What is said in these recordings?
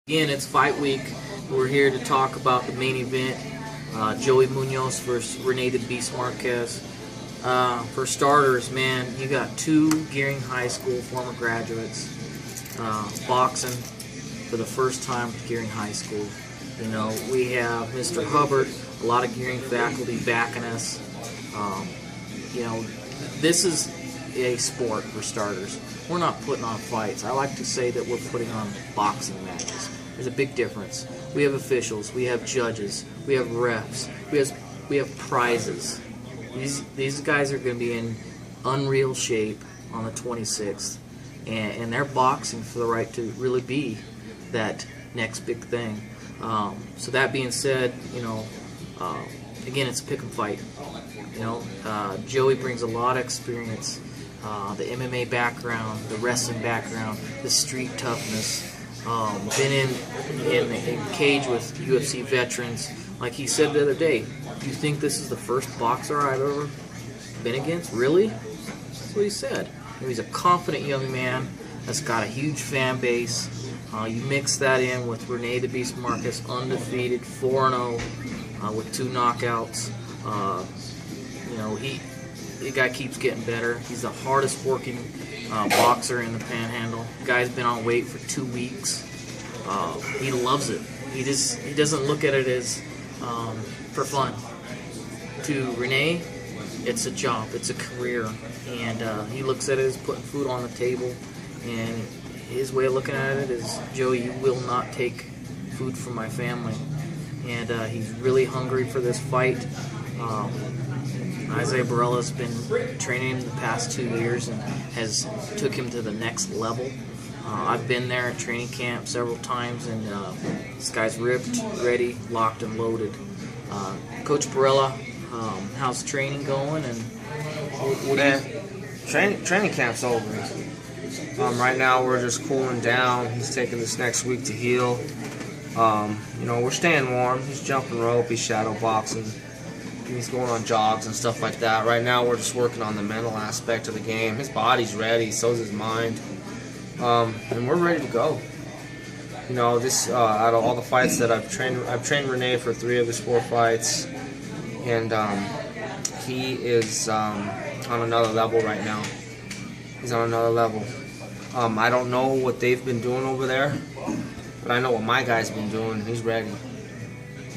Again, it's fight week. We're here to talk about the main event, Joey Munoz versus Rene the Beast Marquez. For starters, man, you got two Gearing High School former graduates boxing for the first time with Gearing High School. You know, we have Mr. Hubbard, a lot of Gearing faculty backing us. You know, this is a sport for starters. We're not putting on fights. I like to say that we're putting on boxing matches. There's a big difference. We have officials, we have judges, we have refs, we have prizes. These guys are going to be in unreal shape on the 26th, and they're boxing for the right to really be that next big thing. So that being said, you know, again, it's a pick 'em fight. You know, Joey brings a lot of experience, the MMA background, the wrestling background, the street toughness. Been in a cage with UFC veterans. Like he said the other day, do you think this is the first boxer I've ever been against? Really? That's what he said. He's a confident young man that's got a huge fan base. You mix that in with Rene the Beast Marquez, undefeated, 4-0 with 2 knockouts. You know, the guy keeps getting better. He's the hardest working boxer in the Panhandle. The guy's been on weight for 2 weeks. He loves it. He doesn't look at it as for fun. To Rene, it's a job, it's a career, and he looks at it as putting food on the table. And his way of looking at it is, Joey, you will not take food from my family. And he's really hungry for this fight. Isaiah Barella's been training him the past 2 years and has took him to the next level. I've been there at training camp several times, and this guy's ripped, ready, locked, and loaded. Coach Barella, how's training going? And training camp's over. Right now we're just cooling down. He's taking this next week to heal. You know, we're staying warm. He's jumping rope, he's shadow boxing. He's going on jogs and stuff like that. Right now we're just working on the mental aspect of the game. His body's ready, so's his mind. And we're ready to go. You know, this out of all the fights that I've trained Rene for 3 of his 4 fights, and he is on another level right now. He's on another level. I don't know what they've been doing over there, but I know what my guy's been doing. He's ready.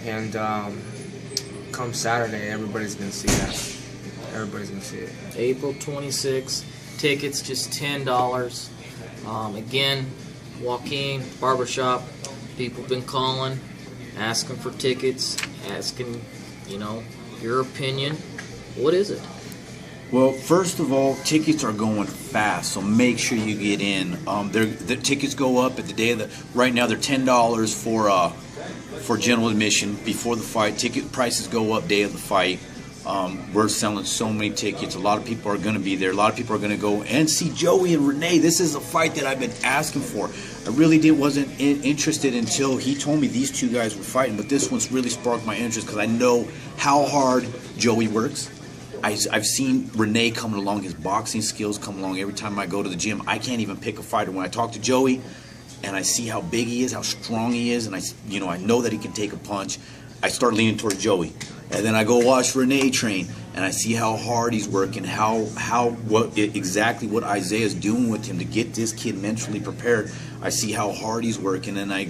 And come Saturday, everybody's gonna see that. Everybody's gonna see it. April 26th, tickets just $10. Again, Joaquin Barbershop. People been calling, asking for tickets, asking, you know, your opinion. What is it? Well, first of all, tickets are going fast, so make sure you get in. The tickets go up at the day of the. Right now, they're $10 for general admission before the fight. Ticket prices go up day of the fight. We're selling so many tickets. A lot of people are going to be there. A lot of people are going to go and see Joey and Rene. This is a fight that I've been asking for. I really wasn't interested until he told me these 2 guys were fighting, but this one's really sparked my interest because I know how hard Joey works. I've seen Rene coming along, his boxing skills come along every time I go to the gym. I can't even pick a fighter. When I talk to Joey and I see how big he is, how strong he is, and I know that he can take a punch, I start leaning towards Joey. And then I go watch Rene train, and I see how hard he's working, exactly what Isaiah's doing with him to get this kid mentally prepared. I see how hard he's working, and I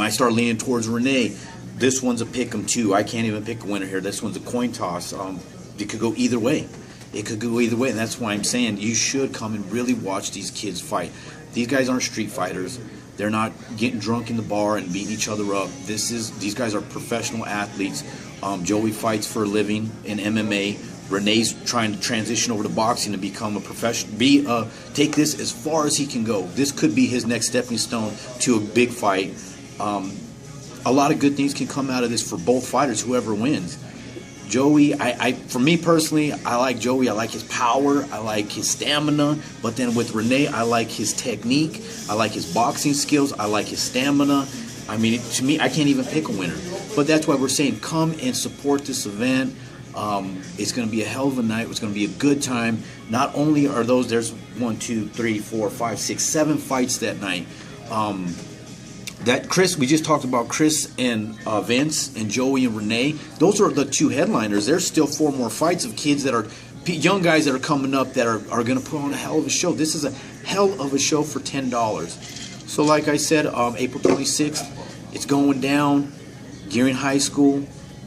start leaning towards Rene. This one's a pick 'em too. I can't even pick a winner here. This one's a coin toss. It could go either way. It could go either way, and that's why I'm saying you should come and really watch these kids fight. These guys aren't street fighters. They're not getting drunk in the bar and beating each other up. These guys are professional athletes. Joey fights for a living in MMA. Rene's trying to transition over to boxing to become a professional. Take this as far as he can go. This could be his next stepping stone to a big fight. A lot of good things can come out of this for both fighters, whoever wins. Joey, for me personally, I like Joey. I like his power. I like his stamina. But then with Rene, I like his technique. I like his boxing skills. I like his stamina. I mean, to me, I can't even pick a winner. But that's why we're saying come and support this event. It's going to be a hell of a night. It's going to be a good time. Not only are there's 1, 2, 3, 4, 5, 6, 7 fights that night. that Chris, we just talked about Chris and Vince and Joey and Renee. Those are the 2 headliners. There's still 4 more fights of kids that are young guys that are coming up that are going to put on a hell of a show. This is a hell of a show for $10. So like I said, April 26th, it's going down. Gearing High School.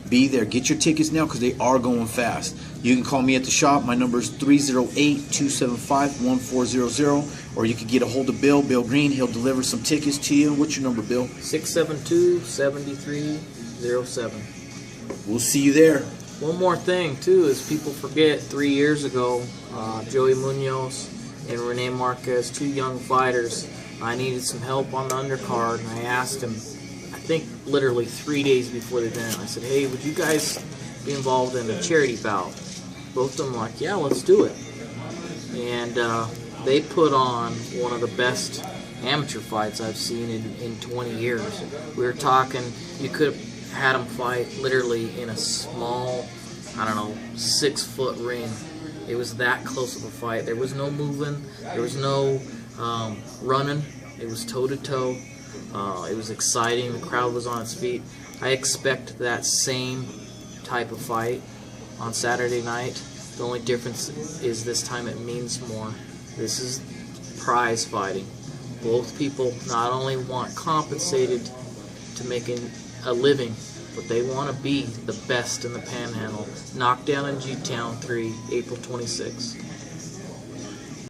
Be there. Get your tickets now because they are going fast. You can call me at the shop. My number is 308-275-1400. Or you can get a hold of Bill Green. He'll deliver some tickets to you. What's your number, Bill? 672-7307. We'll see you there. One more thing, too, is people forget 3 years ago, Joey Munoz and Rene Marquez, 2 young fighters, I needed some help on the undercard, and I asked him, I think literally 3 days before the event, I said, hey, would you guys be involved in a charity bout? Both of them were like, yeah, let's do it. And they put on one of the best amateur fights I've seen in 20 years. We were talking, you could have had them fight literally in a small, 6-foot ring. It was that close of a fight. There was no moving. There was no running. It was toe-to-toe. It was exciting. The crowd was on its feet. I expect that same type of fight on Saturday night. The only difference is this time it means more. This is prize fighting. Both people not only want compensated to make a living, but they want to be the best in the Panhandle. Knockdown in G-Town 3, April 26th.